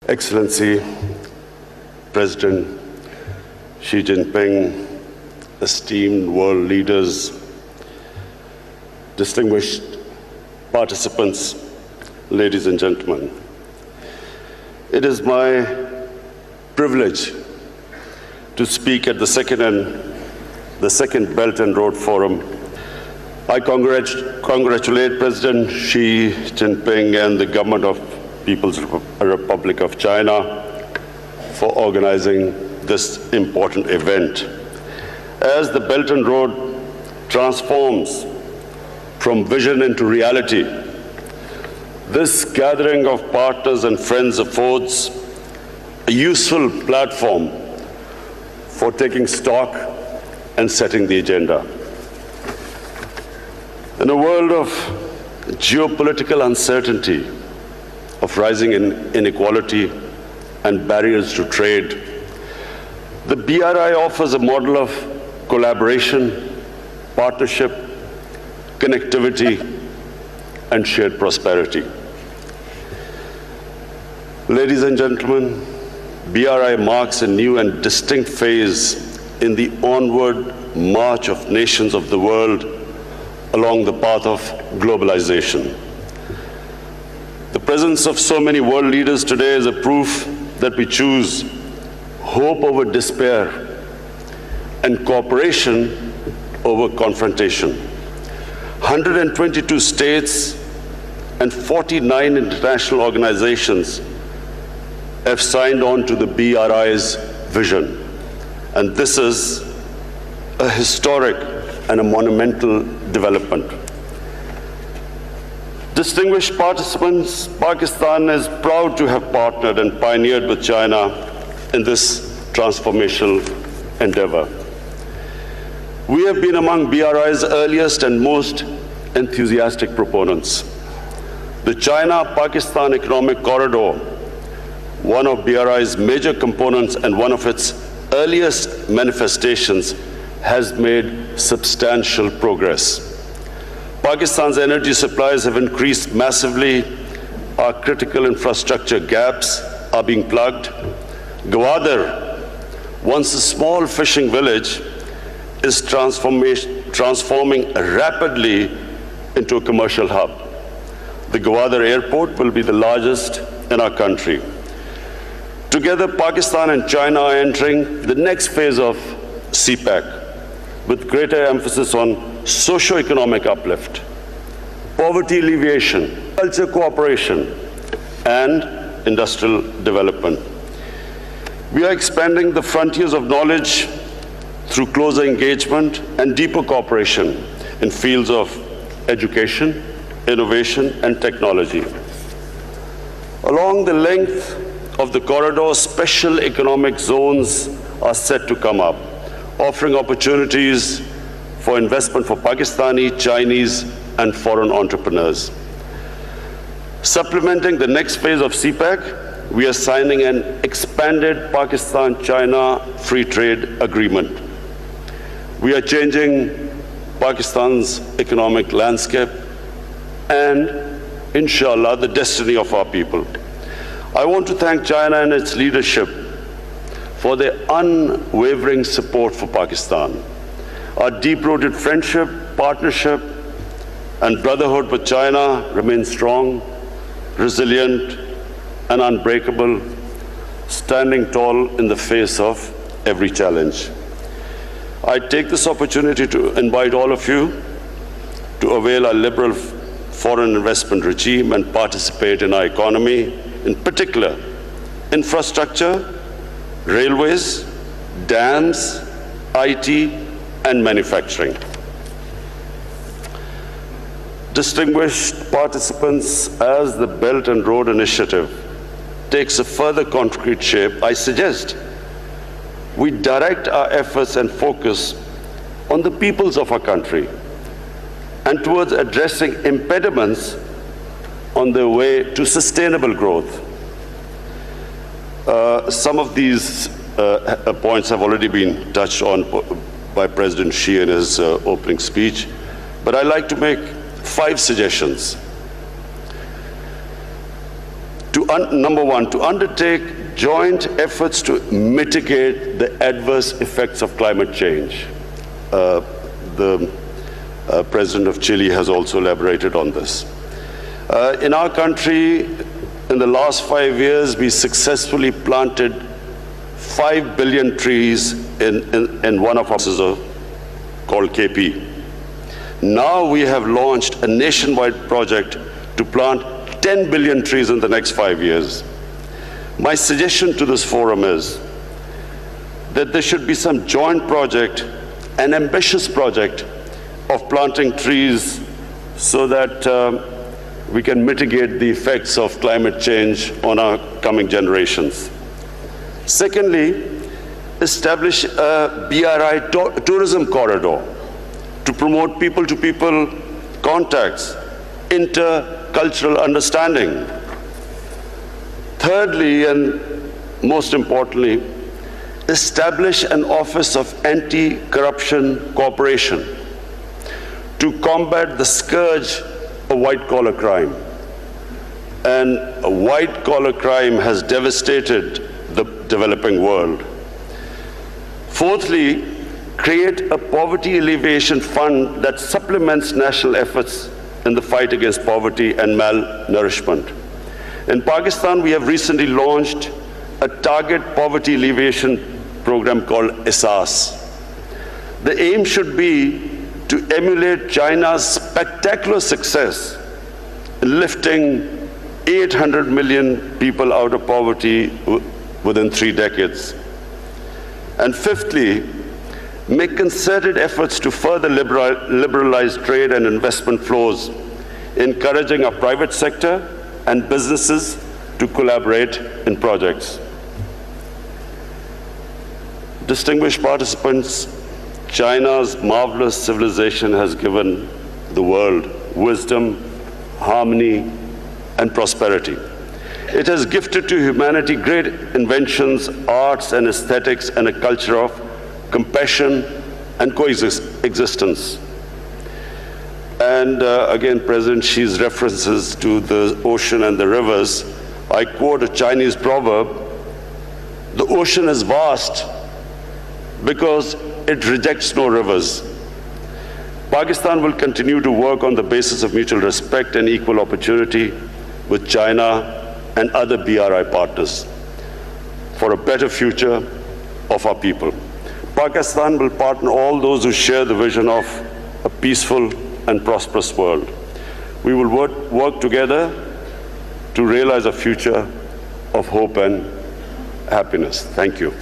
Excellency, President Xi Jinping, esteemed world leaders, distinguished participants, ladies and gentlemen, it is my privilege to speak at the second Belt and Road Forum. I congratulate President Xi Jinping and the government of People's Republic of China for organizing this important event. As the Belt and Road transforms from vision into reality, this gathering of partners and friends affords a useful platform for taking stock and setting the agenda. In a world of geopolitical uncertainty, of rising inequality and barriers to trade, the BRI offers a model of collaboration, partnership, connectivity, and shared prosperity. Ladies and gentlemen, BRI marks a new and distinct phase in the onward march of nations of the world along the path of globalization. The presence of so many world leaders today is a proof that we choose hope over despair and cooperation over confrontation. 122 states and 49 international organizations have signed on to the BRI's vision. And this is a historic and a monumental development. Distinguished participants, Pakistan is proud to have partnered and pioneered with China in this transformational endeavor. We have been among BRI's earliest and most enthusiastic proponents. The China-Pakistan Economic Corridor, one of BRI's major components and one of its earliest manifestations, has made substantial progress. Pakistan's energy supplies have increased massively. Our critical infrastructure gaps are being plugged. Gwadar, once a small fishing village, is transforming rapidly into a commercial hub. The Gwadar airport will be the largest in our country. Together, Pakistan and China are entering the next phase of CPEC, with greater emphasis on socio-economic uplift, poverty alleviation, culture cooperation, and industrial development. We are expanding the frontiers of knowledge through closer engagement and deeper cooperation in fields of education, innovation, and technology. Along the length of the corridor, special economic zones are set to come up, offering opportunities for investment for Pakistani, Chinese, and foreign entrepreneurs. Supplementing the next phase of CPEC, we are signing an expanded Pakistan-China free trade agreement. We are changing Pakistan's economic landscape and, inshallah, the destiny of our people. I want to thank China and its leadership for their unwavering support for Pakistan. Our deep-rooted friendship, partnership, and brotherhood with China remains strong, resilient, and unbreakable, standing tall in the face of every challenge. I take this opportunity to invite all of you to avail our liberal foreign investment regime and participate in our economy, in particular, infrastructure, railways, dams, IT, and manufacturing. Distinguished participants, as the Belt and Road Initiative takes a further concrete shape, I suggest we direct our efforts and focus on the peoples of our country and towards addressing impediments on their way to sustainable growth. Some of these points have already been touched on by President Xi in his opening speech, but I'd like to make 5 suggestions. To Number one, to undertake joint efforts to mitigate the adverse effects of climate change. The President of Chile has also elaborated on this. In our country, in the last 5 years, we successfully planted 5 billion trees in one of our offices called KP. Now we have launched a nationwide project to plant 10 billion trees in the next 5 years. My suggestion to this forum is that there should be some joint project, an ambitious project of planting trees so that we can mitigate the effects of climate change on our coming generations. Secondly, establish a BRI tourism corridor to promote people-to-people contacts, intercultural understanding. Thirdly, and most importantly, establish an Office of Anti-Corruption Cooperation to combat the scourge of white-collar crime. And white-collar crime has devastated the developing world. Fourthly, create a poverty alleviation fund that supplements national efforts in the fight against poverty and malnourishment. In Pakistan, we have recently launched a target poverty alleviation program called ESAS. The aim should be to emulate China's spectacular success in lifting 800 million people out of poverty within 3 decades. And fifthly, make concerted efforts to further liberalize trade and investment flows, encouraging our private sector and businesses to collaborate in projects. Distinguished participants, China's marvelous civilization has given the world wisdom, harmony, and prosperity. It has gifted to humanity great inventions, arts, and aesthetics, and a culture of compassion and coexistence. And again, President Xi's references to the ocean and the rivers, I quote a Chinese proverb, "The ocean is vast because it rejects no rivers." Pakistan will continue to work on the basis of mutual respect and equal opportunity with China and other BRI partners for a better future of our people. Pakistan will partner all those who share the vision of a peaceful and prosperous world. We will work together to realize a future of hope and happiness. Thank you.